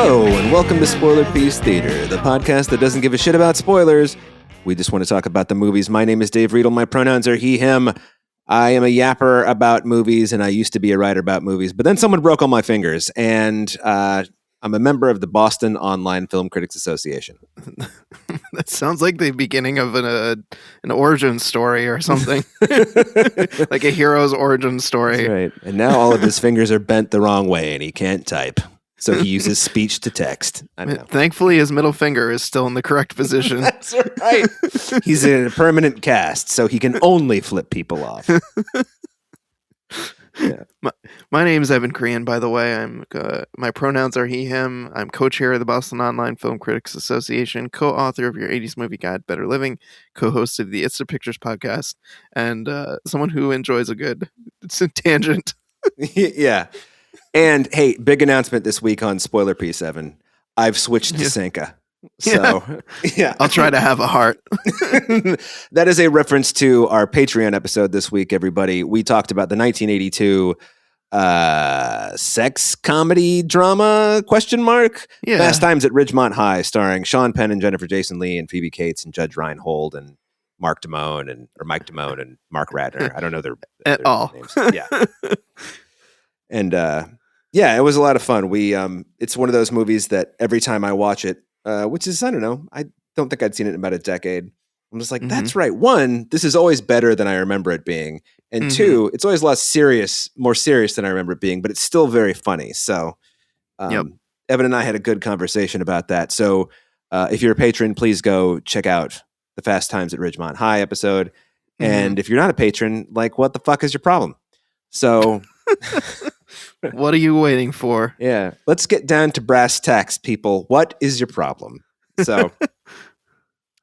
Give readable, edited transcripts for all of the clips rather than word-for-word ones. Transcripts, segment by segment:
Hello, and welcome to Spoiler Piece Theater, the podcast that doesn't give a shit about spoilers. We just want to talk about the movies. My name is Dave Riedel. My pronouns are he, him. I am a yapper about movies, and I used to be a writer about movies. But then someone broke all my fingers, and I'm a member of the Boston Online Film Critics Association. That sounds like the beginning of an origin story or something. Like a hero's origin story. That's right. And now all of his fingers are bent the wrong way, and he can't type. So he uses speech to text. I know. Thankfully, his middle finger is still in the correct position. That's right. He's in a permanent cast, so he can only flip people off. Yeah. My name is Evan Korean, by the way. My pronouns are he, him. I'm co-chair of the Boston Online Film Critics Association, co-author of your 80s movie guide, Better Living, co-host of the It's the Pictures podcast, and someone who enjoys a good tangent. Yeah. And hey, big announcement this week on Spoiler Piece, Evan. I've switched to Cinca. So, yeah. I'll try to have a heart. That is a reference to our Patreon episode this week, everybody. We talked about the 1982 sex comedy drama, ? Yeah. Fast Times at Ridgemont High, starring Sean Penn and Jennifer Jason Leigh and Phoebe Cates and Judge Reinhold and Mike Damone and Mark Radner. I don't know their all names. Yeah. And yeah, it was a lot of fun. It's one of those movies that every time I watch it, which is, I don't know, I don't think I'd seen it in about a decade. I'm just like, that's right. One, this is always better than I remember it being. And two, it's always more serious than I remember it being, but it's still very funny. So Evan and I had a good conversation about that. So if you're a patron, please go check out the Fast Times at Ridgemont High episode. And if you're not a patron, like, what the fuck is your problem? So... What are you waiting for? Yeah. Let's get down to brass tacks, people. What is your problem? So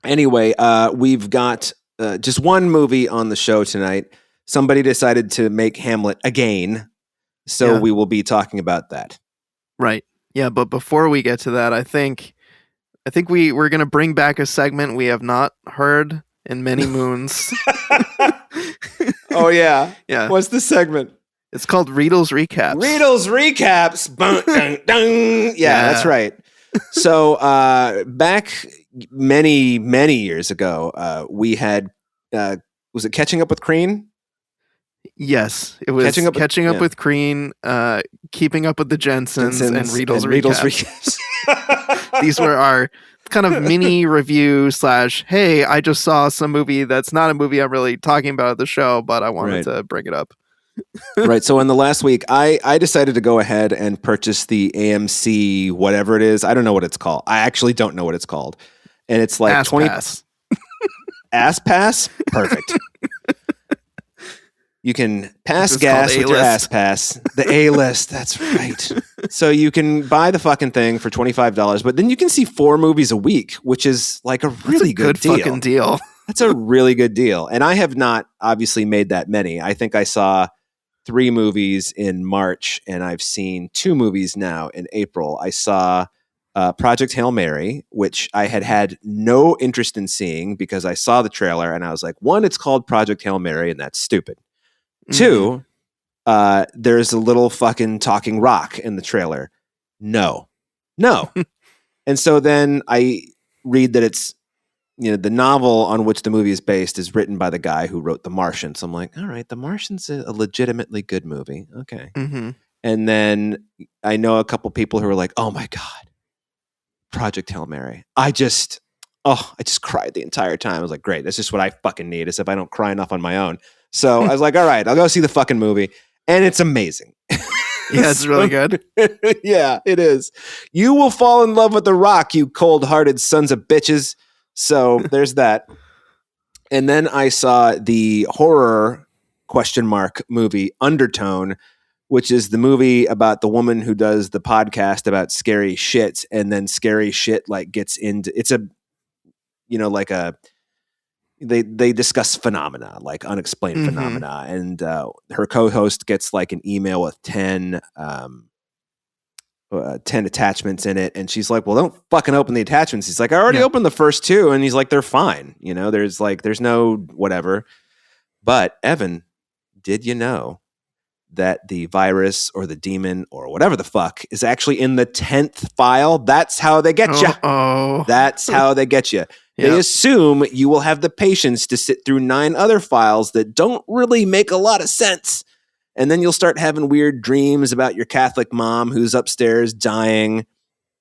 anyway, we've got just one movie on the show tonight. Somebody decided to make Hamlet again. So we will be talking about that. Right. Yeah. But before we get to that, I think we're going to bring back a segment we have not heard in many moons. Oh, yeah. Yeah. What's the segment? It's called Riedel's Recaps. Riedel's Recaps. Bun, dun, dun. Yeah, that's right. So back many, many years ago, we had, was it Catching Up with Crean? Yes, it was Catching Up with Crean, Keeping Up with the Jensens and Riedel's Recaps. These were our kind of mini review / hey, I just saw some movie that's not a movie I'm really talking about at the show, but I wanted to bring it up. Right. So in the last week, I decided to go ahead and purchase the AMC, whatever it is. I don't know what it's called. I actually don't know what it's called. And it's like Ass Pass. Ass Pass? Perfect. You can pass It's gas with your A-list. Ass Pass. The A-list. That's right. So you can buy the fucking thing for $25, but then you can see 4 movies a week, which is like a really good deal. Fucking deal. That's a really good deal. And I have not obviously made that many. I think I saw 3 movies in March, and I've seen 2 movies now in April. I saw Project Hail Mary, which I had no interest in seeing because I saw the trailer and I was like, 1, it's called Project Hail Mary, and that's stupid. 2, there's a little fucking talking rock in the trailer. No. And so then I read that it's, the novel on which the movie is based is written by the guy who wrote The Martian. So I'm like, all right, The Martian's a legitimately good movie. Okay. And then I know a couple people who are like, oh my God, Project Hail Mary. I just cried the entire time. I was like, great. That's just what I fucking need, as if I don't cry enough on my own. So I was like, all right, I'll go see the fucking movie. And it's amazing. Yeah, it's really good. Yeah, it is. You will fall in love with The Rock, you cold-hearted sons of bitches. So there's that. And then I saw the horror ? Movie Undertone, which is the movie about the woman who does the podcast about scary shit, and then scary shit like gets into it's a like a they discuss phenomena, like unexplained phenomena, and her co-host gets like an email with 10 attachments in it, and she's like, well, don't fucking open the attachments. He's like, I already opened the first 2, and he's like, they're fine, there's no whatever. But Evan, did you know that the virus or the demon or whatever the fuck is actually in the 10th file. That's how they get you. Oh. That's how they get you. They assume you will have the patience to sit through 9 other files that don't really make a lot of sense. And then you'll start having weird dreams about your Catholic mom who's upstairs dying,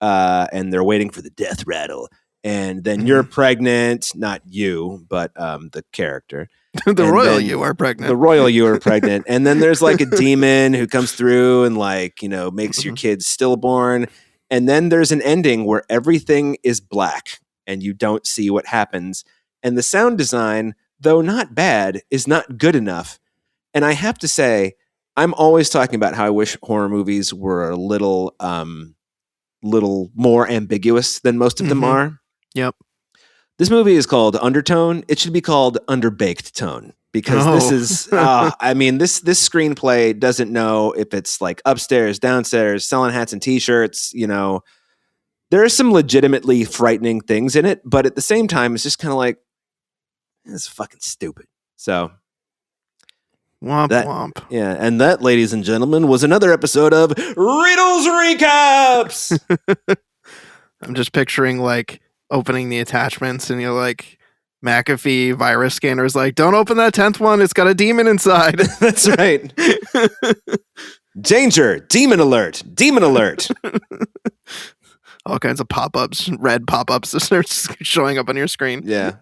and they're waiting for the death rattle. And then you're pregnant, not you, but the character. The royal you are pregnant. The royal you are pregnant. And then there's like a demon who comes through and like, makes your kids stillborn. And then there's an ending where everything is black and you don't see what happens. And the sound design, though not bad, is not good enough. And I have to say, I'm always talking about how I wish horror movies were a little more ambiguous than most of them are. Yep. This movie is called Undertone. It should be called Underbaked Tone, because this is, this screenplay doesn't know if it's like upstairs, downstairs, selling hats and t-shirts. There are some legitimately frightening things in it, but at the same time, it's just kind of like, it's fucking stupid. So womp womp. Yeah, and that, ladies and gentlemen, was another episode of Riedel's Recaps. I'm just picturing like opening the attachments and you're like, McAfee virus scanner's like, don't open that 10th one, it's got a demon inside. That's right. Danger, demon alert, demon alert. All kinds of pop-ups, red pop-ups that start showing up on your screen. Yeah.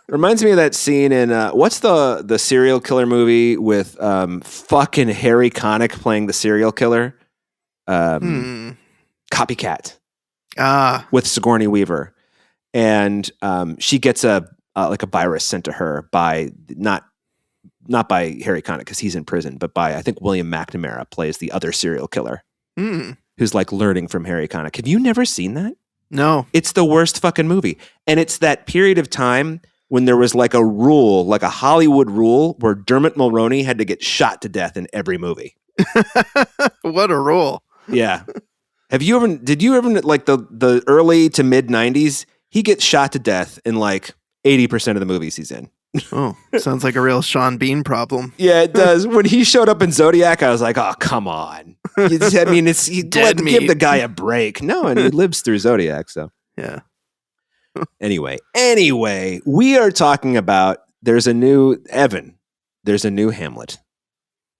Reminds me of that scene in, what's the serial killer movie with fucking Harry Connick playing the serial killer? Copycat. With Sigourney Weaver. And she gets a virus sent to her by, not by Harry Connick because he's in prison, but by, I think, William McNamara plays the other serial killer. Who's like learning from Harry Connick. Have you never seen that? No. It's the worst fucking movie. And it's that period of time when there was like a rule, like a Hollywood rule, where Dermot Mulroney had to get shot to death in every movie. What a rule. Yeah. Did you ever, like the early to mid 90s, he gets shot to death in like 80% of the movies he's in. Oh, sounds like a real Sean Bean problem. Yeah, it does. When he showed up in Zodiac, I was like, oh, come on. Give the guy a break. No, and he lives through Zodiac, so. Yeah. Anyway, we are talking about, there's a new Hamlet,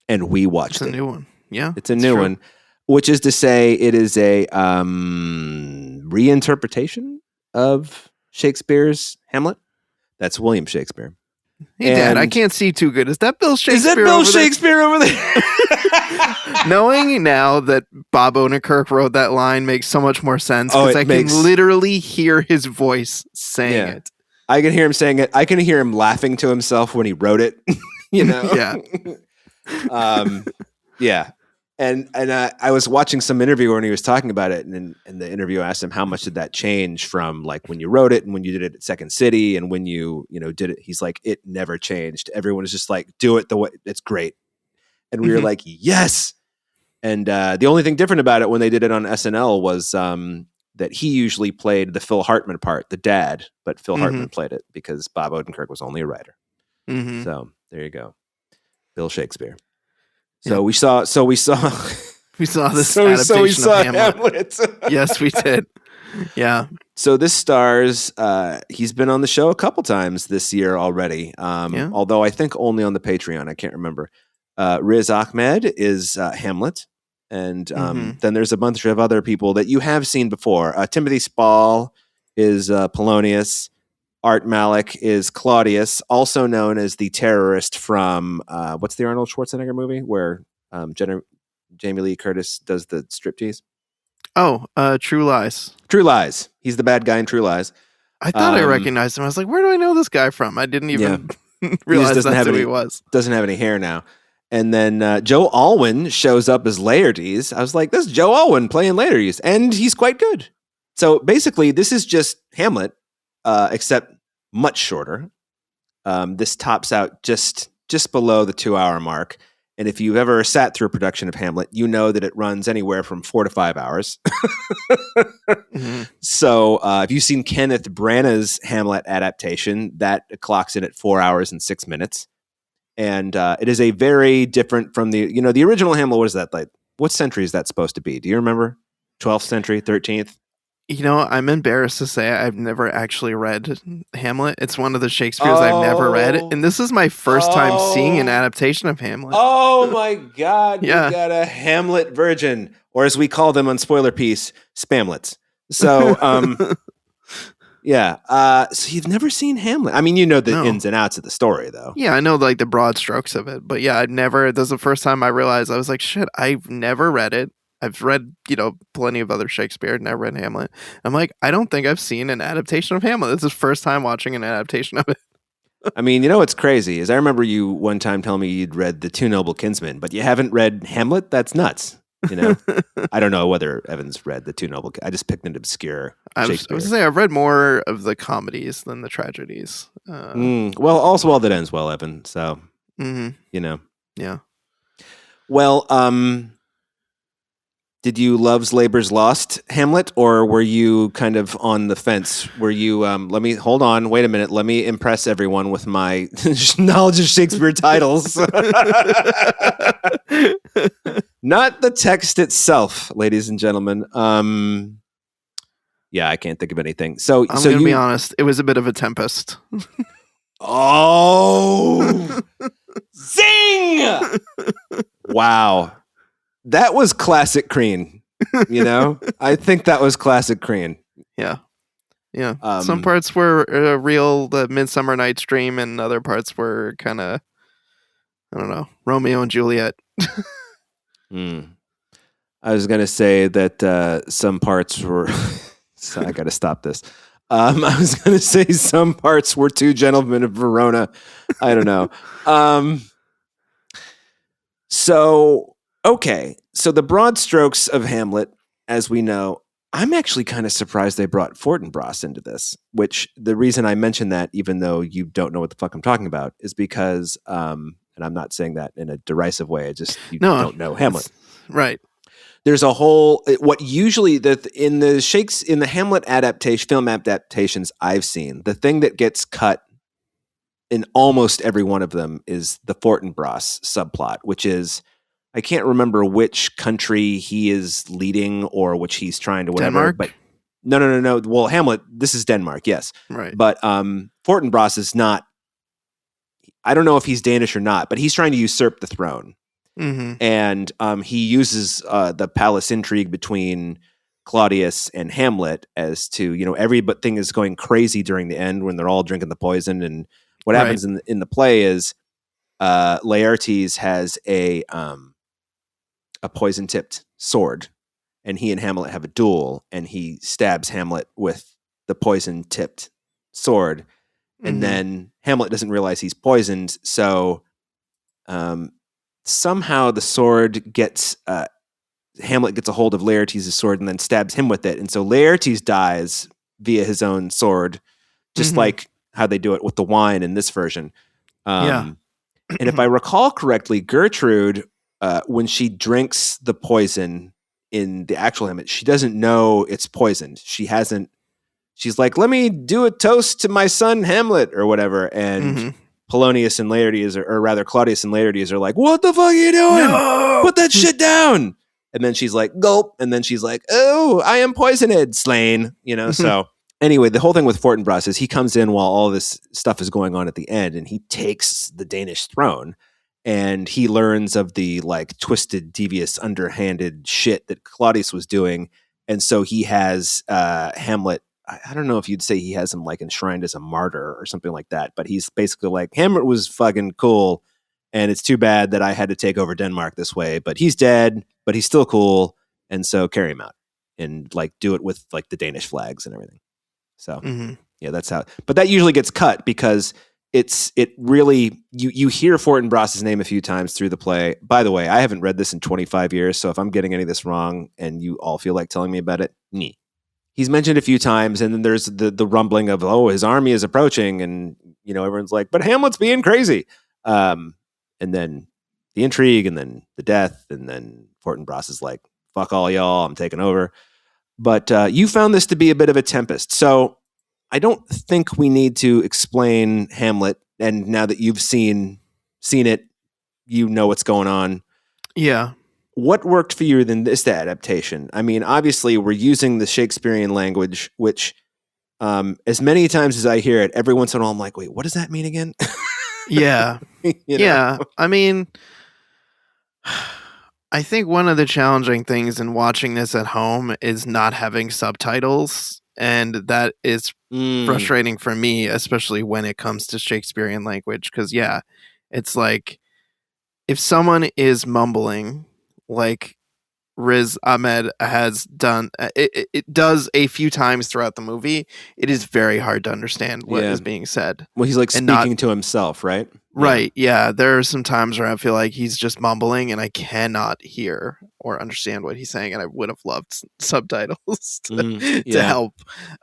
and we watched it. It's a new one. Yeah. It's a new one, which is to say it is a reinterpretation of Shakespeare's Hamlet. That's William Shakespeare. Hey, Dad, I can't see too good. Is that Bill Shakespeare over there? Knowing now that Bob Odenkirk wrote that line makes so much more sense, because I can literally hear his voice saying it. I can hear him saying it. I can hear him laughing to himself when he wrote it. Yeah. Yeah. And I was watching some interview when he was talking about it, and the interview asked him how much did that change from like when you wrote it and when you did it at Second City and when you did it. He's like, it never changed. Everyone is just like, do it the way, it's great. And we were like, yes. And the only thing different about it when they did it on SNL was that he usually played the Phil Hartman part, the dad, but Phil Hartman played it because Bob Odenkirk was only a writer. So there you go, Bill Shakespeare. So we saw this adaptation of Hamlet. Yes, we did. Yeah. So this stars, he's been on the show a couple times this year already. Although I think only on the Patreon. I can't remember. Riz Ahmed is Hamlet. And then there's a bunch of other people that you have seen before. Timothy Spall is Polonius. Art Malik is Claudius, also known as the terrorist from what's the Arnold Schwarzenegger movie where Jamie Lee Curtis does the striptease? Oh, True Lies. True Lies. He's the bad guy in True Lies. I thought I recognized him. I was like, where do I know this guy from? I didn't even realize that's who he was. Doesn't have any hair now. And then Joe Alwyn shows up as Laertes. I was like, this is Joe Alwyn playing Laertes, and he's quite good. So basically, this is just Hamlet, except much shorter. This tops out just below the 2-hour mark. And if you've ever sat through a production of Hamlet, you know that it runs anywhere from 4 to 5 hours. So if you've seen Kenneth Branagh's Hamlet adaptation, that clocks in at 4 hours and 6 minutes. And it is a very different from the original Hamlet. What is that like? What century is that supposed to be? Do you remember? 12th century, 13th? I'm embarrassed to say I've never actually read Hamlet. It's one of the Shakespeare's I've never read. And this is my first time seeing an adaptation of Hamlet. Oh my God. Yeah. You got a Hamlet virgin, or as we call them on Spoiler Piece, Spamlets. So, yeah. So you've never seen Hamlet. I mean, you know the ins and outs of the story, though. Yeah, I know like the broad strokes of it. But yeah, this is the first time I realized I was like, shit, I've never read it. I've read, plenty of other Shakespeare, never read Hamlet. I'm like, I don't think I've seen an adaptation of Hamlet. This is the first time watching an adaptation of it. I mean, what's crazy is I remember you one time telling me you'd read The Two Noble Kinsmen, but you haven't read Hamlet? That's nuts. I don't know whether Evan's read The Two Noble. I just picked an obscure Shakespeare. I was saying I've read more of the comedies than the tragedies. Well, all's well that ends well, Evan. So, Yeah. Well, did you Love's Labor's Lost Hamlet, or were you kind of on the fence? Were you, hold on, wait a minute. Let me impress everyone with my knowledge of Shakespeare titles. Not the text itself, ladies and gentlemen. Yeah, I can't think of anything. So I'm going to be honest. It was a bit of a tempest. Oh, zing! Wow. That was classic Crean, I think that was classic Crean. Yeah. Yeah. Some parts were real, the Midsummer Night's Dream, and other parts were kind of, I don't know, Romeo and Juliet. I was going to say that some parts were, so I got to stop this. I was going to say some parts were Two Gentlemen of Verona. I don't know. Okay, so the broad strokes of Hamlet, as we know, I'm actually kind of surprised they brought Fortinbras into this, which the reason I mention that, even though you don't know what the fuck I'm talking about, is because, and I'm not saying that in a derisive way, don't know Hamlet. Right. There's a whole, what usually, in the Hamlet film adaptations I've seen, the thing that gets cut in almost every one of them is the Fortinbras subplot, which is, I can't remember which country he is leading or which he's trying to whatever. Denmark? But no. Well, Hamlet, this is Denmark, yes. Right. But Fortinbras is not, I don't know if he's Danish or not, but he's trying to usurp the throne. Mm-hmm. And he uses the palace intrigue between Claudius and Hamlet as to, everything is going crazy during the end when they're all drinking the poison. And what happens in the play is Laertes has a poison-tipped sword, and he and Hamlet have a duel, and he stabs Hamlet with the poison-tipped sword, and then Hamlet doesn't realize he's poisoned, so somehow the sword gets Hamlet gets a hold of Laertes' sword and then stabs him with it, and so Laertes dies via his own sword, just like how they do it with the wine in this version. And if I recall correctly, Gertrude, when she drinks the poison in the actual Hamlet, she doesn't know it's poisoned. She's like, let me do a toast to my son Hamlet or whatever. And Polonius and Laertes, or rather Claudius and Laertes are like, what the fuck are you doing? No! Put that shit down. And then she's like, gulp. And then she's like, oh, I am poisoned, slain. So anyway, the whole thing with Fortinbras is he comes in while all this stuff is going on at the end, and he takes the Danish throne. And he learns of the twisted, devious, underhanded shit that Claudius was doing. And so he has Hamlet. I don't know if you'd say he has him enshrined as a martyr or something like that. But he's basically like, Hamlet was fucking cool. And it's too bad that I had to take over Denmark this way. But he's dead, but he's still cool. And so carry him out and do it with the Danish flags and everything. So yeah, that's how. But that usually gets cut because it really, you hear Fortinbras' name a few times through the play. By the way, I haven't read this in 25 years, so if I'm getting any of this wrong and you all feel like telling me about it, he's mentioned a few times, and then there's the rumbling of, oh, his army is approaching, and everyone's like, but Hamlet's being crazy. And then the intrigue, and then the death, and then Fortinbras is like, fuck all y'all, I'm taking over. But you found this to be a bit of a tempest, so I don't think we need to explain Hamlet. And now that you've seen seen it, you know what's going on. Yeah. What worked for you in this adaptation? I mean, obviously, we're using the Shakespearean language, which, as many times as I hear it, every once in a while, I'm like, wait, what does that mean again? Yeah. Yeah. I mean, I think one of the challenging things in watching this at home is not having subtitles. And that is frustrating for me, especially when it comes to Shakespearean language. Because, yeah, it's like if someone is mumbling, like Riz Ahmed has done, it does a few times throughout the movie, it is very hard to understand what is being said. Well, he's like speaking to himself, right? Right. Yeah. There are some times where I feel like he's just mumbling and I cannot hear or understand what he's saying. And I would have loved subtitles to help.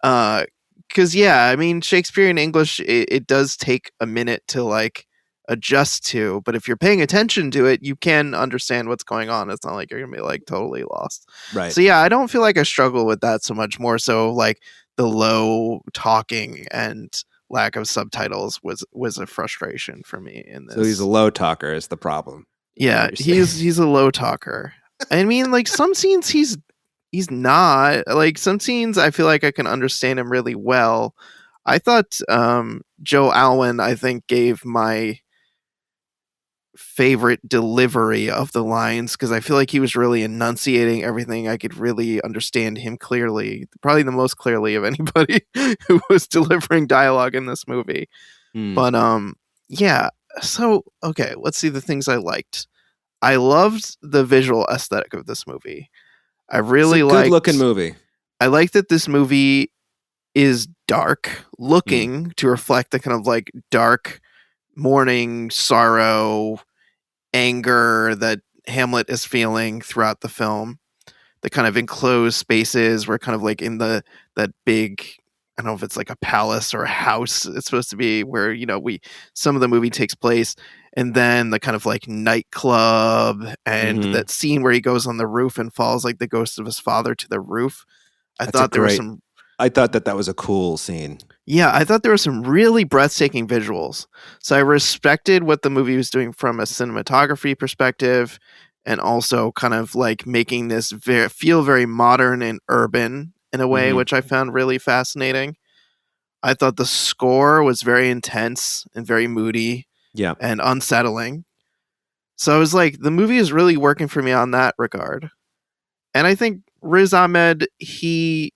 Because, I mean, Shakespearean English, it does take a minute to like adjust to. But if you're paying attention to it, you can understand what's going on. It's not like you're going to be like totally lost. Right. So, I don't feel like I struggle with that so much. More so like the low talking and lack of subtitles was a frustration for me in this. So he's a low talker is the problem. Yeah, he's a low talker. I mean, like some scenes he's not. Like some scenes I feel like I can understand him really well. I thought Joe Alwyn, I think, gave my favorite delivery of the lines because I feel like he was really enunciating everything. I could really understand him clearly, probably the most clearly of anybody who was delivering dialogue in this movie. But so okay, let's see the things I liked. I loved the visual aesthetic of this movie. I really liked good looking movie. I like that this movie is dark looking to reflect the kind of like dark mourning, sorrow, anger that Hamlet is feeling throughout the film. The kind of enclosed spaces where kind of like in that big, I don't know if it's like a palace or a house it's supposed to be, where some of the movie takes place, and then the kind of like nightclub and that scene where he goes on the roof and falls like the ghost of his father to the roof. I thought that was a cool scene. Yeah, I thought there were some really breathtaking visuals. So I respected what the movie was doing from a cinematography perspective, and also kind of like making this feel very modern and urban in a way, which I found really fascinating. I thought the score was very intense and very moody and unsettling. So I was like, the movie is really working for me on that regard. And I think Riz Ahmed, he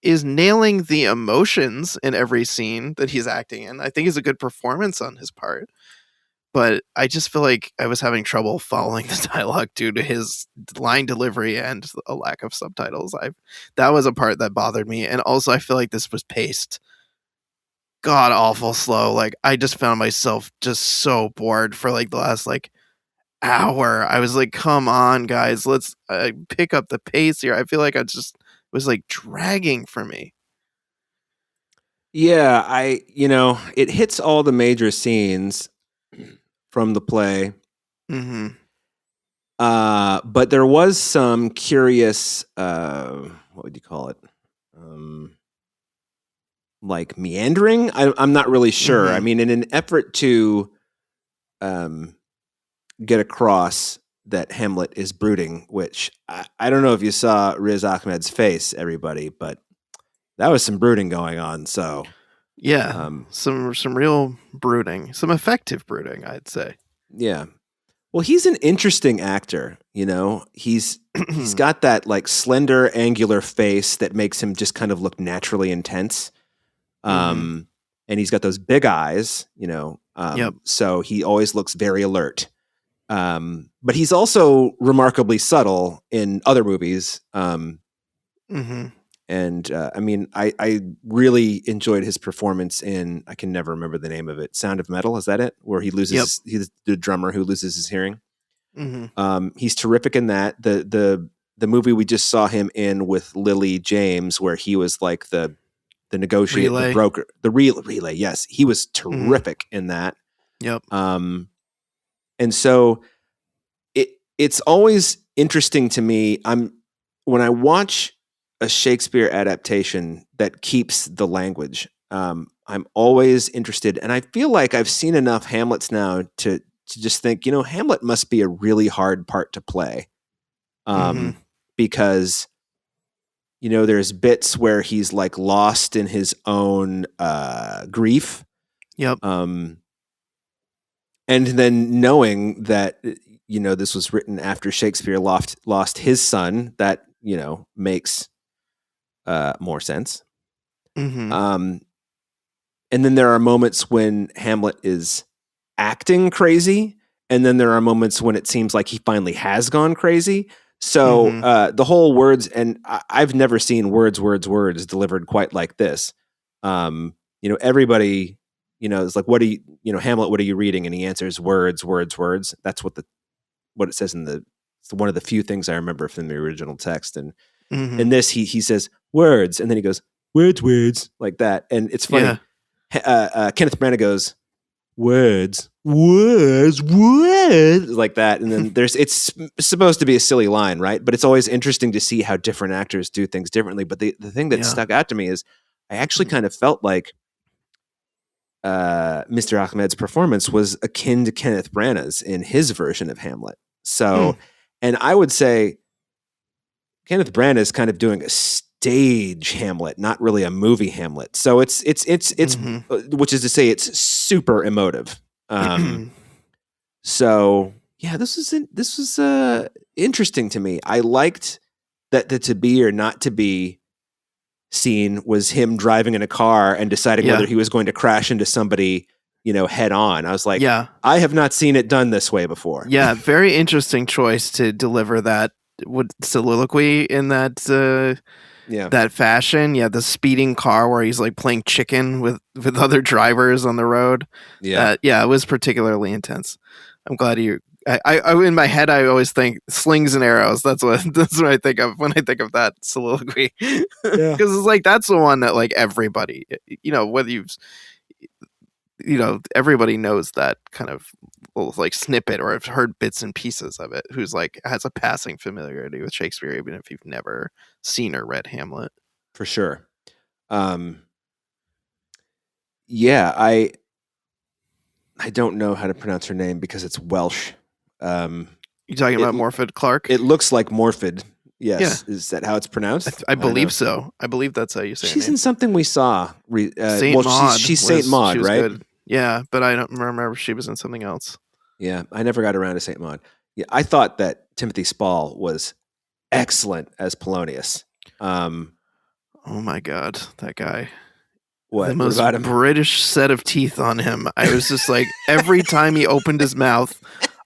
is nailing the emotions in every scene that he's acting in. I think it's a good performance on his part. But I just feel like I was having trouble following the dialogue due to his line delivery and a lack of subtitles. That was a part that bothered me. And also I feel like this was paced god awful slow. Like I just found myself just so bored for like the last like hour. I was like, come on guys, let's pick up the pace here. I feel like was like dragging for me. Yeah, it hits all the major scenes from the play. But there was some curious, what would you call it? Like meandering? I'm not really sure. I mean, in an effort to get across that Hamlet is brooding, which I don't know if you saw Riz Ahmed's face, everybody, but that was some brooding going on. So some real brooding, some effective brooding, I'd say. Yeah. Well, he's an interesting actor, he's got that like slender, angular face that makes him just kind of look naturally intense. And he's got those big eyes, so he always looks very alert. But he's also remarkably subtle in other movies. And I mean, I really enjoyed his performance in, I can never remember the name of it, Sound of Metal, is that it? Where he loses, he's the drummer who loses his hearing. He's terrific in that. The movie we just saw him in with Lily James, where he was like the negotiator, the broker, the relay. Yes, he was terrific in that. And so it's always interesting to me. When I watch a Shakespeare adaptation that keeps the language, I'm always interested, and I feel like I've seen enough Hamlets now to to just think, Hamlet must be a really hard part to play. Because, there's bits where he's like lost in his own grief. Yep. And then knowing that, this was written after Shakespeare lost his son, that, makes more sense. And then there are moments when Hamlet is acting crazy, and then there are moments when it seems like he finally has gone crazy. So the whole words, and I've never seen words delivered quite like this. Everybody, is like, what do you, Hamlet, what are you reading? And he answers words. That's what it says it's one of the few things I remember from the original text. And in this, he says words, and then he goes words like that. And it's funny. Yeah. Kenneth Branagh goes words like that, and then it's supposed to be a silly line, right? But it's always interesting to see how different actors do things differently. But the thing that stuck out to me is I actually kind of felt like Mr. Ahmed's performance was akin to Kenneth Branagh's in his version of Hamlet. So, and I would say Kenneth Branagh is kind of doing a stage Hamlet, not really a movie Hamlet. So it's which is to say it's super emotive. So yeah, this was interesting to me. I liked that the to be or not to be scene was him driving in a car and deciding whether he was going to crash into somebody, head on. I was like, I have not seen it done this way before. Yeah, very interesting choice to deliver that soliloquy in that that fashion. Yeah, the speeding car where he's like playing chicken with other drivers on the road. Yeah, it was particularly intense. I'm glad you. I in my head I always think slings and arrows. That's what I think of when I think of that soliloquy. Because it's like that's the one that like everybody, whether you've, everybody knows that kind of like snippet or have heard bits and pieces of it. Who's like has a passing familiarity with Shakespeare, even if you've never seen or read Hamlet. For sure. Yeah, I don't know how to pronounce her name because it's Welsh. You talking about Morfydd Clark? It looks like Morfydd. Yes. Yeah. Is that how it's pronounced? I believe so. I believe that's how you say it. She's in something we saw. Saint Maud. She's Saint Maud, right? Good. Yeah, but I don't remember if she was in something else. Yeah, I never got around to Saint Maud. Yeah, I thought that Timothy Spall was excellent as Polonius. Oh my God, that guy. What? The most British set of teeth on him. I was just like, every time he opened his mouth,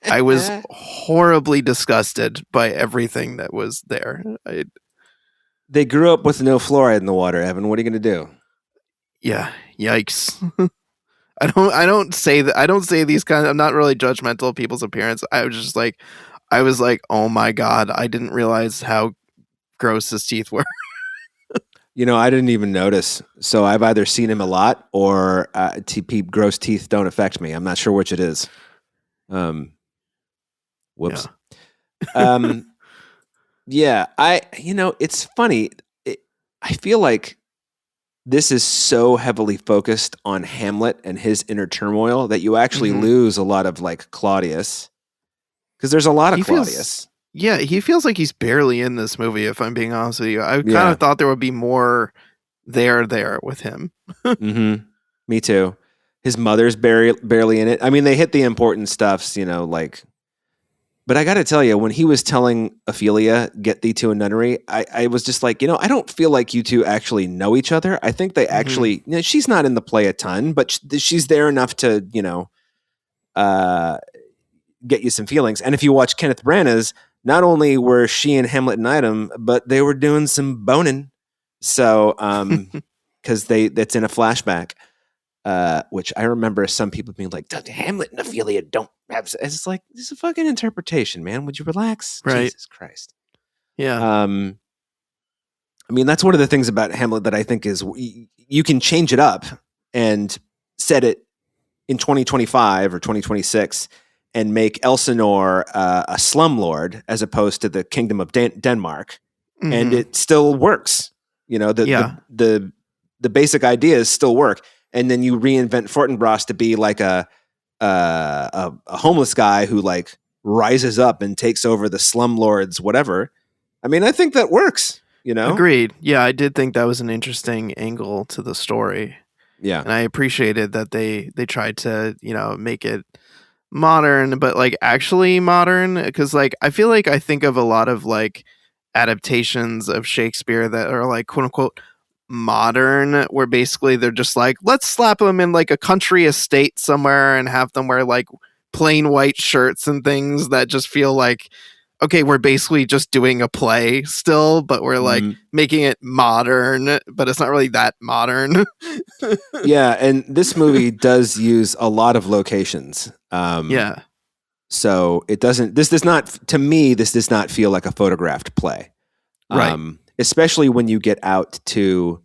I was horribly disgusted by everything that was there. They grew up with no fluoride in the water, Evan. What are you going to do? Yeah, yikes. I don't say that. I don't say these kinds. I'm not really judgmental of people's appearance. I was like, oh my God, I didn't realize how gross his teeth were. I didn't even notice. So I've either seen him a lot or gross teeth don't affect me. I'm not sure which it is. Whoops. Yeah. It's funny. I feel like this is so heavily focused on Hamlet and his inner turmoil that you actually lose a lot of like Claudius, because there's a lot of Claudius. He feels like he's barely in this movie, if I'm being honest with you. I kind of thought there would be more there with him. Me too. His mother's barely in it. I mean, they hit the important stuffs, but I got to tell you, when he was telling Ophelia, get thee to a nunnery, I was just like, I don't feel like you two actually know each other. I think they actually, she's not in the play a ton, but she's there enough to, get you some feelings. And if you watch Kenneth Branagh's, not only were she and Hamlet and Item, but they were doing some boning. So, because that's in a flashback, which I remember some people being like, Hamlet and Ophelia don't have. It's like, this is a fucking interpretation, man. Would you relax? Right. Jesus Christ. Yeah. I mean, that's one of the things about Hamlet that I think is you can change it up and set it in 2025 or 2026 and make Elsinore a slumlord as opposed to the Kingdom of Denmark, and it still works. The basic ideas still work, and then you reinvent Fortinbras to be like a a homeless guy who like rises up and takes over the slumlords, whatever. I mean, I think that works, you know? Agreed. Yeah, I did think that was an interesting angle to the story. Yeah. And I appreciated that they tried to, make it modern, but like actually modern. Because like I feel like I think of a lot of like adaptations of Shakespeare that are like quote unquote modern, where basically they're just like, let's slap them in like a country estate somewhere and have them wear like plain white shirts and things that just feel like, okay, we're basically just doing a play still, but we're like making it modern, but it's not really that modern. Yeah, and this movie does use a lot of locations. Yeah. So it doesn't, this does not, to me, this does not feel like a photographed play. Right. Especially when you get out to,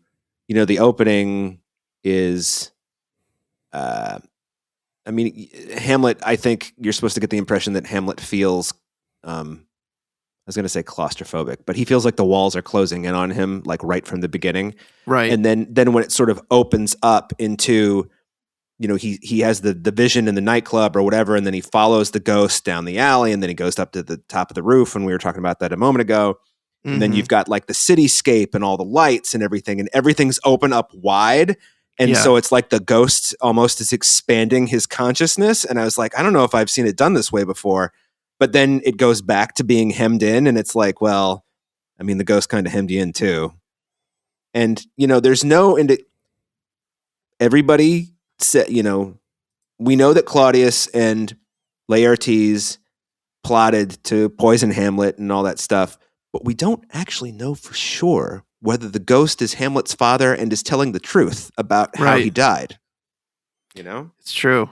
the opening is, I mean, Hamlet, I think you're supposed to get the impression that Hamlet feels, I was going to say claustrophobic, but he feels like the walls are closing in on him, like right from the beginning. Right. And then when it sort of opens up into, he has the vision in the nightclub or whatever, and then he follows the ghost down the alley, and then he goes up to the top of the roof, and we were talking about that a moment ago. And then you've got like the cityscape and all the lights and everything's open up wide. And so it's like the ghost almost is expanding his consciousness. And I was like, I don't know if I've seen it done this way before. But then it goes back to being hemmed in, and it's like, well, I mean, the ghost kind of hemmed you in too. And, there's no, everybody said, we know that Claudius and Laertes plotted to poison Hamlet and all that stuff. But we don't actually know for sure whether the ghost is Hamlet's father and is telling the truth about how he died. It's true.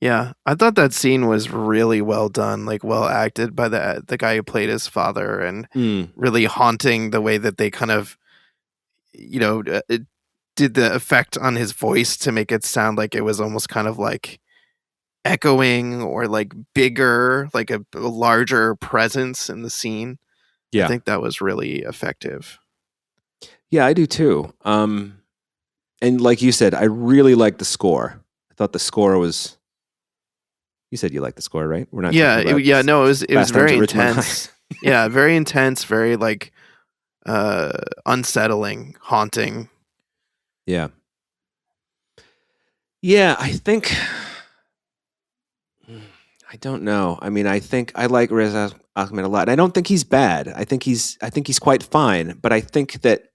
Yeah, I thought that scene was really well done, like well acted by the guy who played his father, and really haunting the way that they kind of, did the effect on his voice to make it sound like it was almost kind of like echoing or like bigger, like a larger presence in the scene. Yeah. I think that was really effective. Yeah, I do too. And like you said, I really liked the score. I thought the score was. You said you liked the score, right? We're not. Yeah, no, it was very intense. Yeah, very intense, very like unsettling, haunting. Yeah. Yeah, I think. I don't know. I mean, I think I like Riz Ahmed a lot. I don't think he's bad. I think he's quite fine. But I think that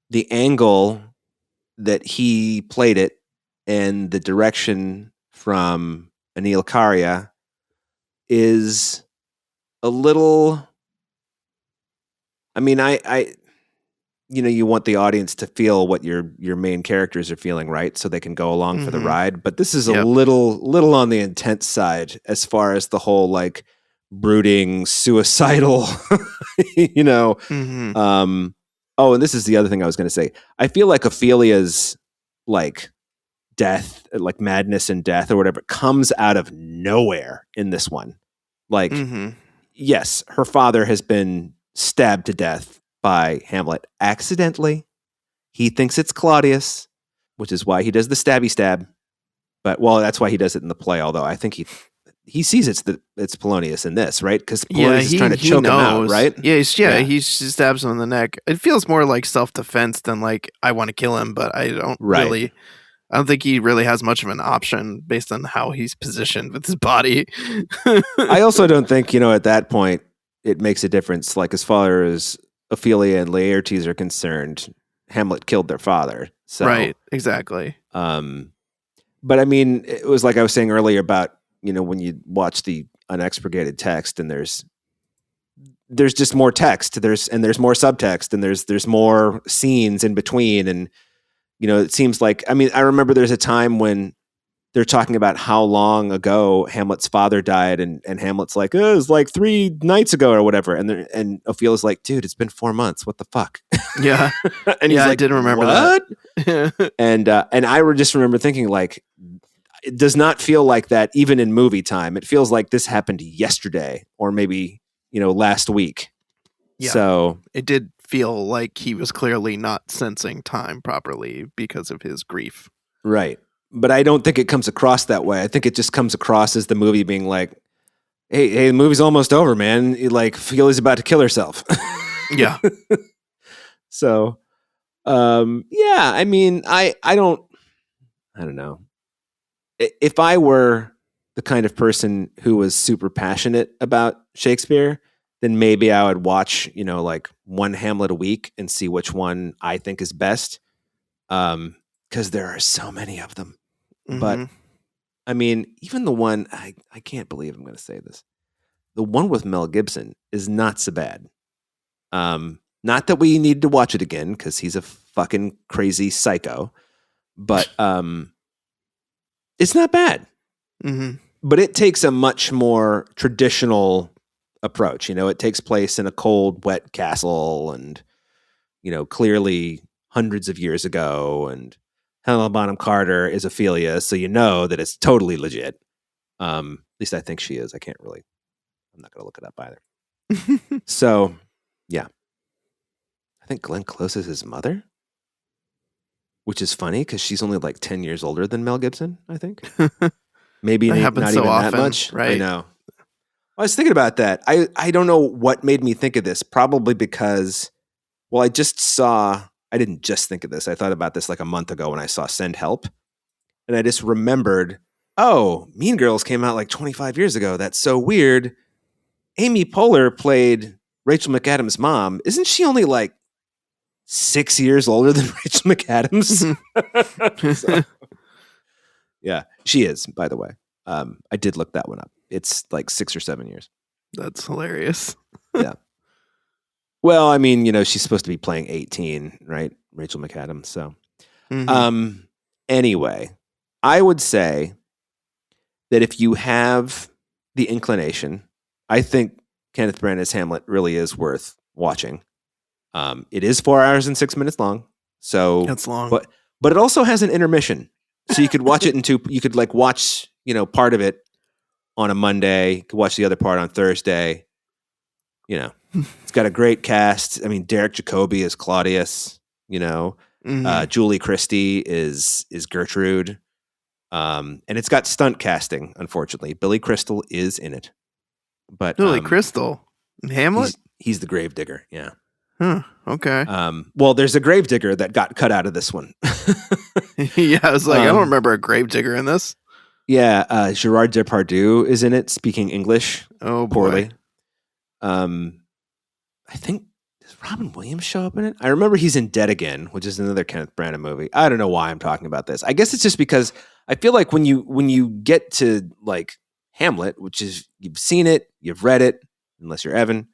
the angle that he played it and the direction from Anil Karia is a little. I mean, I you want the audience to feel what your main characters are feeling, right? So they can go along for the ride. But this is a little on the intense side as far as the whole like brooding, suicidal, Oh, and this is the other thing I was going to say. I feel like Ophelia's like death, like madness and death or whatever, comes out of nowhere in this one. Like, yes, her father has been stabbed to death by Hamlet accidentally. He thinks it's Claudius, which is why he does the stabby stab. But that's why he does it in the play. Although I think he sees it's Polonius in this, right? Because Polonius is trying to choke him out, right? He stabs him in the neck. It feels more like self-defense than like I want to kill him, but I don't really. I don't think he really has much of an option based on how he's positioned with his body. I also don't think at that point it makes a difference. Like as far as Ophelia and Laertes are concerned, Hamlet killed their father. So, right, exactly. But I mean, it was like I was saying earlier about, when you watch the unexpurgated text and there's just more text, there's more subtext and there's more scenes in between. And, it seems like, I mean, I remember there's a time when they're talking about how long ago Hamlet's father died, and Hamlet's like, it was like 3 nights ago or whatever. And Ophelia's like, dude, it's been 4 months. What the fuck? Yeah. And he's like, I didn't remember that. And I just remember thinking like, it does not feel like that even in movie time. It feels like this happened yesterday or maybe, last week. Yeah. So it did feel like he was clearly not sensing time properly because of his grief. Right. but I don't think it comes across that way. I think it just comes across as the movie being like, hey, the movie's almost over, man. Like, Felia's about to kill herself. Yeah. So, yeah, I mean, I don't know. If I were the kind of person who was super passionate about Shakespeare, then maybe I would watch, like one Hamlet a week and see which one I think is best. Because there are so many of them. Mm-hmm. But I mean, even the one, I can't believe I'm going to say this. The one with Mel Gibson is not so bad. Not that we need to watch it again because he's a fucking crazy psycho, but it's not bad. Mm-hmm. But it takes a much more traditional approach. It takes place in a cold, wet castle and, clearly hundreds of years ago. And Helena Bonham Carter is Ophelia, so that it's totally legit. At least I think she is. I'm not going to look it up either. So, yeah. I think Glenn Close is his mother, which is funny because she's only like 10 years older than Mel Gibson, I think. Maybe not even that much. Right? I know. I was thinking about that. I don't know what made me think of this. Probably because, I didn't just think of this. I thought about this like a month ago when I saw Send Help. And I just remembered, Mean Girls came out like 25 years ago. That's so weird. Amy Poehler played Rachel McAdams' mom. Isn't she only like 6 years older than Rachel McAdams? So, yeah, she is, by the way. I did look that one up. It's like 6 or 7 years. That's hilarious. Yeah. Well, I mean, she's supposed to be playing 18, right? Rachel McAdams. So, anyway, I would say that if you have the inclination, I think Kenneth Branagh's Hamlet really is worth watching. It is 4 hours and 6 minutes long. So that's long. But it also has an intermission. So you could watch it you could like watch, part of it on a Monday, you could watch the other part on Thursday. It's got a great cast. I mean, Derek Jacobi is Claudius, Julie Christie is Gertrude. And it's got stunt casting, unfortunately. Billy Crystal is in it. But Billy Crystal in Hamlet? He's the gravedigger, yeah. Huh, okay. Well, there's a gravedigger that got cut out of this one. Yeah, I was like, I don't remember a gravedigger in this. Yeah, Gerard Depardieu is in it, speaking English poorly. I think, does Robin Williams show up in it? I remember he's in Dead Again, which is another Kenneth Branagh movie. I don't know why I'm talking about this. I guess it's just because I feel like when you get to like Hamlet, which is you've seen it, you've read it, unless you're Evan,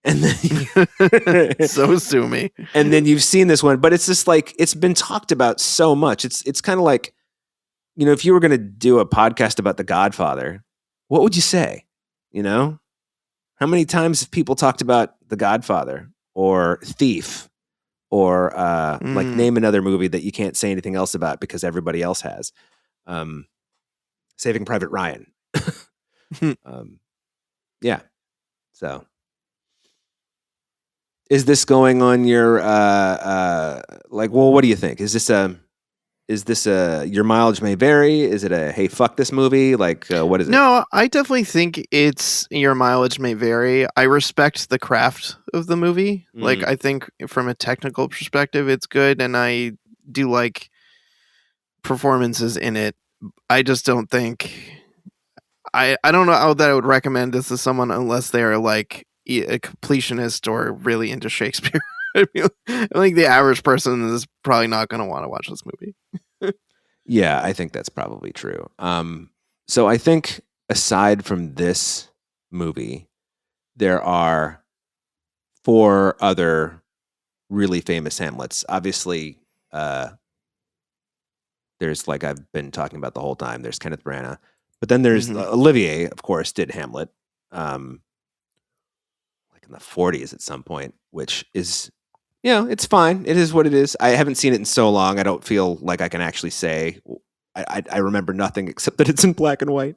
and then so sue me. And then you've seen this one, but it's just like it's been talked about so much. It's kind of like, if you were going to do a podcast about The Godfather, what would you say? How many times have people talked about The Godfather or Thief or like name another movie that you can't say anything else about because everybody else has? Saving Private Ryan. Yeah. So is this going on your what do you think? Is this your mileage may vary? Is it a hey fuck this movie? Like what is it? No, I definitely think it's your mileage may vary. I respect the craft of the movie. Like I think from a technical perspective it's good, and I do like performances in it. I just don't think I don't know how that I would recommend this to someone unless they are like a completionist or really into Shakespeare. I think the average person is probably not going to want to watch this movie. Yeah, I think that's probably true. So I think aside from this movie, there are 4 other really famous Hamlets. Obviously, there's like I've been talking about the whole time. There's Kenneth Branagh, but then there's Olivier, of course, did Hamlet, like in the 40s at some point, which is, it's fine. It is what it is. I haven't seen it in so long. I don't feel like I can actually say I remember nothing except that it's in black and white.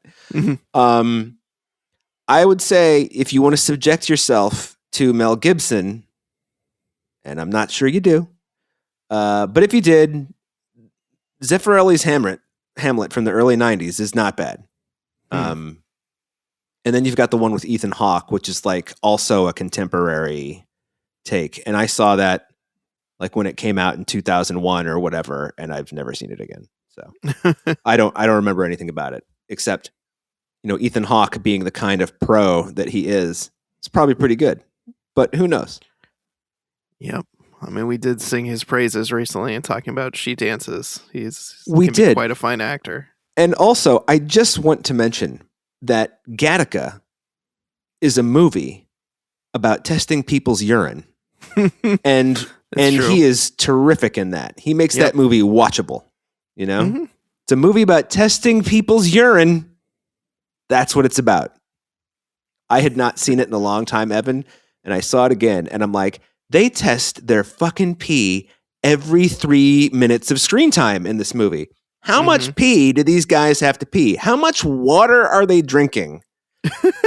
I would say if you want to subject yourself to Mel Gibson, and I'm not sure you do, but if you did, Zeffirelli's Hamlet from the early 90s is not bad. And then you've got the one with Ethan Hawke, which is like also a contemporary take. And I saw that like when it came out in 2001 or whatever, and I've never seen it again. So I don't remember anything about it except, Ethan Hawke being the kind of pro that he is, it's probably pretty good, but who knows? Yep. I mean, we did sing his praises recently and talking about She Dances. We did. Quite a fine actor. And also, I just want to mention that Gattaca is a movie about testing people's urine. and true. He is terrific in that. He makes that movie watchable, Mm-hmm. It's a movie about testing people's urine. That's what it's about. I had not seen it in a long time, Evan, and I saw it again, and I'm like, they test their fucking pee every 3 minutes of screen time in this movie. How much pee do these guys have to pee? How much water are they drinking?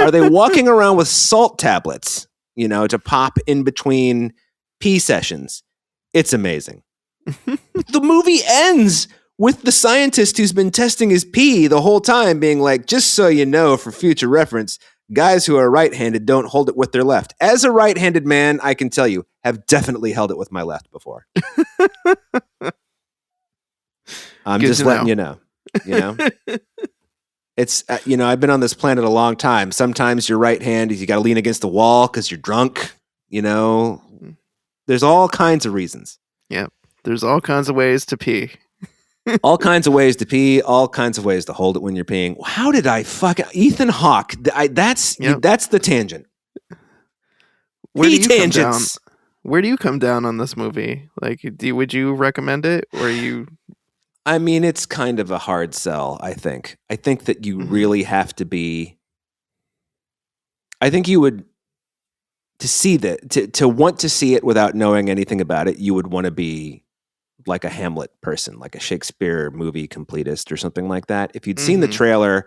Are they walking around with salt tablets, to pop in between pee sessions? It's amazing. The movie ends with the scientist who's been testing his pee the whole time being like, just so you know, for future reference, guys who are right-handed don't hold it with their left. As a right-handed man, I can tell you, have definitely held it with my left before. I'm Good just letting you know. It's, I've been on this planet a long time. Sometimes your right hand, you got to lean against the wall because you're drunk. There's all kinds of reasons. Yeah. There's all kinds of ways to pee. All kinds of ways to pee, all kinds of ways to hold it when you're peeing. How did I Ethan Hawke? That's the tangent. Where do you come down on this movie? Like, would you recommend it, or you? I mean, it's kind of a hard sell. I think that you really have to be. I think you would to see that to want to see it without knowing anything about it. You would want to be like a Hamlet person, like a Shakespeare movie completist or something like that. If you'd seen the trailer,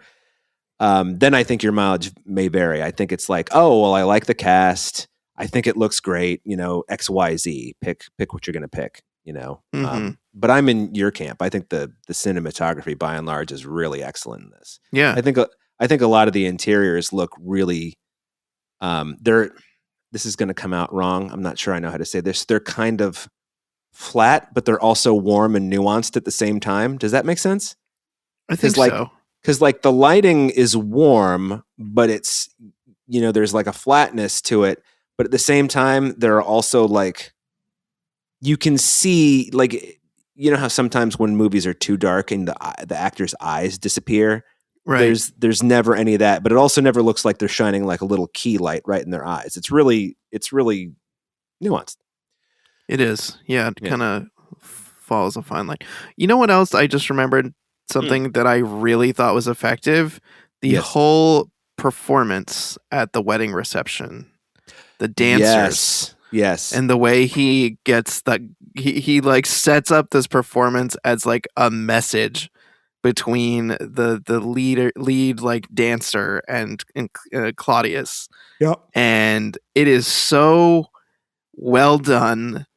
then I think your mileage may vary. I think it's like, oh, well, I like the cast. I think it looks great. X, Y, Z. Pick what you're going to pick. But I'm in your camp. I think the cinematography, by and large, is really excellent in this. Yeah, I think a lot of the interiors look really. This is going to come out wrong. I'm not sure I know how to say this. They're kind of flat, but they're also warm and nuanced at the same time. Does that make sense? I think so. Because like the lighting is warm, but it's, there's like a flatness to it. But at the same time, there are also like, you can see like, how sometimes when movies are too dark and the actor's eyes disappear, right? There's never any of that, but it also never looks like they're shining like a little key light right in their eyes. It's really nuanced. It is. Yeah, it kind of follows a fine line. You know what else? I just remembered something that I really thought was effective. The whole performance at the wedding reception. The dancers. Yes. And the way he gets that, he like sets up this performance as like a message between the lead like dancer and Claudius. Yep. And it is so well done.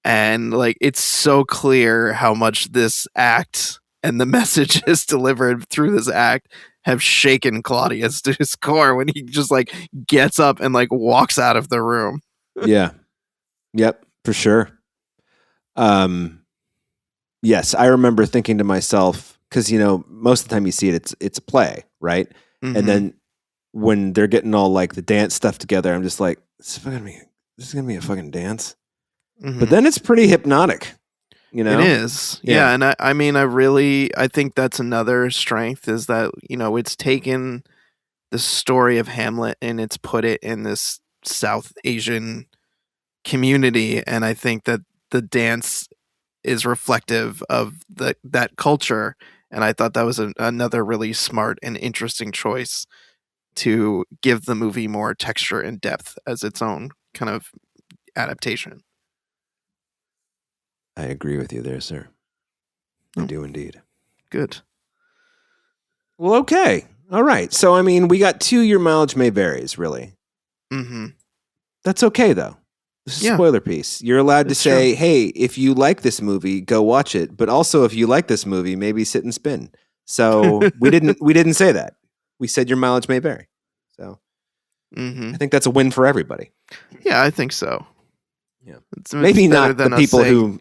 And like, it's so clear how much this act and the messages delivered through this act have shaken Claudius to his core when he just like gets up and like walks out of the room. Yeah. Yep, for sure. Yes, I remember thinking to myself, because most of the time you see it, it's a play, right? And then when they're getting all like the dance stuff together, I'm just like, this is gonna be a fucking dance. But then it's pretty hypnotic, It is. Yeah. And I think that's another strength is that, it's taken the story of Hamlet and it's put it in this South Asian community. And I think that the dance is reflective of that culture. And I thought that was another really smart and interesting choice to give the movie more texture and depth as its own kind of adaptation. I agree with you there, sir. I do indeed. Good. Well, okay. All right. So, we got 2 your mileage may varies, really. Mm-hmm. That's okay, though. This is a spoiler piece. You're allowed to say, hey, if you like this movie, go watch it. But also, if you like this movie, maybe sit and spin. So we didn't say that. We said your mileage may vary. So I think that's a win for everybody. Yeah, I think so. Yeah, maybe not the people who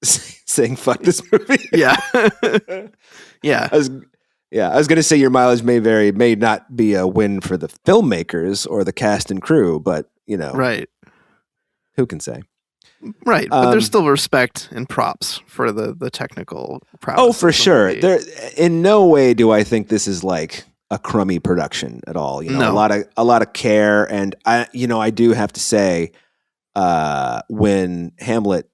saying fuck this movie. Yeah, yeah. I was going to say your mileage may vary, may not be a win for the filmmakers or the cast and crew, but right. Who can say? Right, but there's still respect and props for the technical prowess. Oh, for sure. There, in no way do I think this is like a crummy production at all. No. A lot of care, and I do have to say, when Hamlet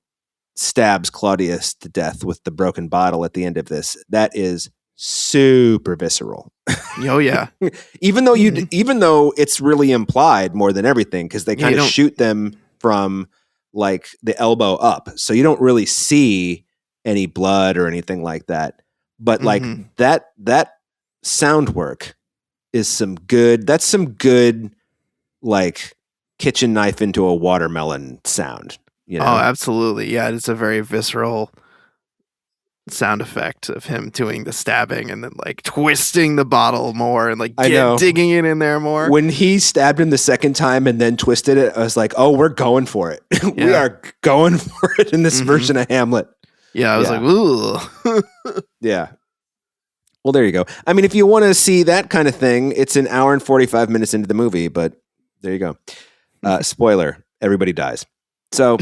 stabs Claudius to death with the broken bottle at the end of this, that is super visceral. Oh yeah. even though it's really implied more than everything, because they kind of shoot them from like the elbow up, so you don't really see any blood or anything like that. But like that sound work is some good. That's some good like kitchen knife into a watermelon sound. Oh, absolutely. Yeah, it's a very visceral sound effect of him doing the stabbing and then like twisting the bottle more and like digging it in there more. When he stabbed him the second time and then twisted it, I was like, oh, we're going for it. We are going for it in this version of Hamlet. Yeah, I was like, ooh. Yeah. Well, there you go. I mean, if you want to see that kind of thing, it's an hour and 45 minutes into the movie, but there you go. Spoiler, everybody dies. So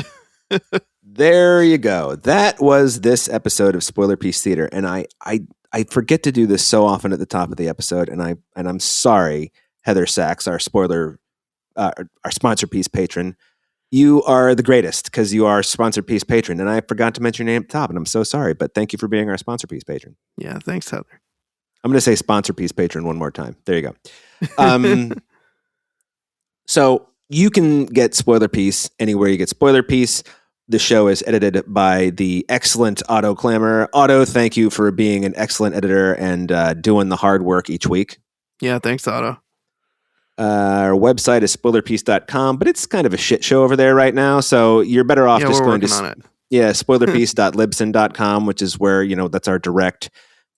there you go. That was this episode of Spoiler Piece Theater, and I forget to do this so often at the top of the episode, and I'm sorry, Heather Sachs, our sponsor piece patron. You are the greatest because you are sponsor piece patron, and I forgot to mention your name at the top, and I'm so sorry, but thank you for being our sponsor piece patron. Yeah, thanks, Heather. I'm going to say sponsor piece patron one more time. There you go. So you can get Spoiler Piece anywhere you get Spoiler Piece. The show is edited by the excellent Otto Clammer. Otto, thank you for being an excellent editor and doing the hard work each week. Yeah, thanks, Otto. Our website is spoilerpiece.com, but it's kind of a shit show over there right now, so you're better off just going to on it. Yeah, spoilerpiece.libsyn.com, which is where, that's our direct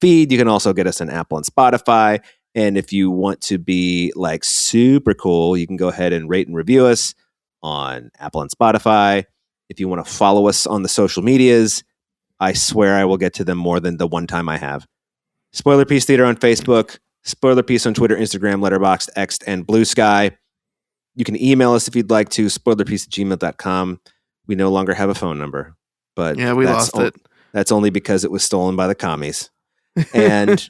feed. You can also get us on Apple and Spotify. And if you want to be like super cool, you can go ahead and rate and review us on Apple and Spotify. If you want to follow us on the social medias, I swear I will get to them more than the one time I have. Spoiler Piece Theater on Facebook, Spoiler Piece on Twitter, Instagram, Letterboxd, X, and Blue Sky. You can email us if you'd like to, spoilerpiece@gmail.com. We no longer have a phone number, but yeah, we lost it. That's only because it was stolen by the commies. And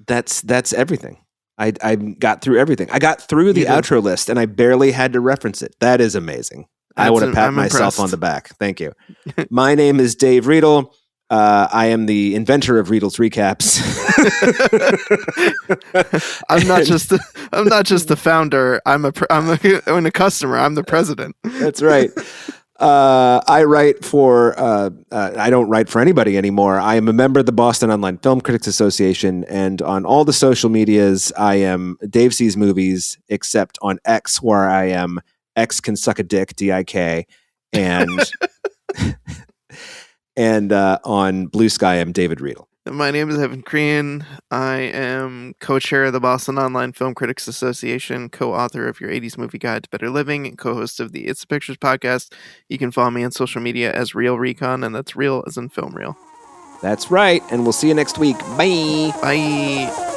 that's everything. I got through everything. I got through the outro list, and I barely had to reference it. That is amazing. I want to pat myself on the back. Thank you. My name is Dave Riedel. I am the inventor of Riedel's recaps. I'm not just the founder. I'm a customer. I'm the president. That's right. I write for. I don't write for anybody anymore. I am a member of the Boston Online Film Critics Association, and on all the social medias, I am Dave Sees Movies, except on X, where I am X Can Suck a Dick, DIK, and and on Blue Sky, I'm David Riedel. My name is Evan Crean. I am co-chair of the Boston Online Film Critics Association, co-author of Your 80s Movie Guide to Better Living, and co-host of the It's the Pictures podcast. You can follow me on social media as Real Recon, and that's real as in film reel. That's right, and we'll see you next week. Bye. Bye.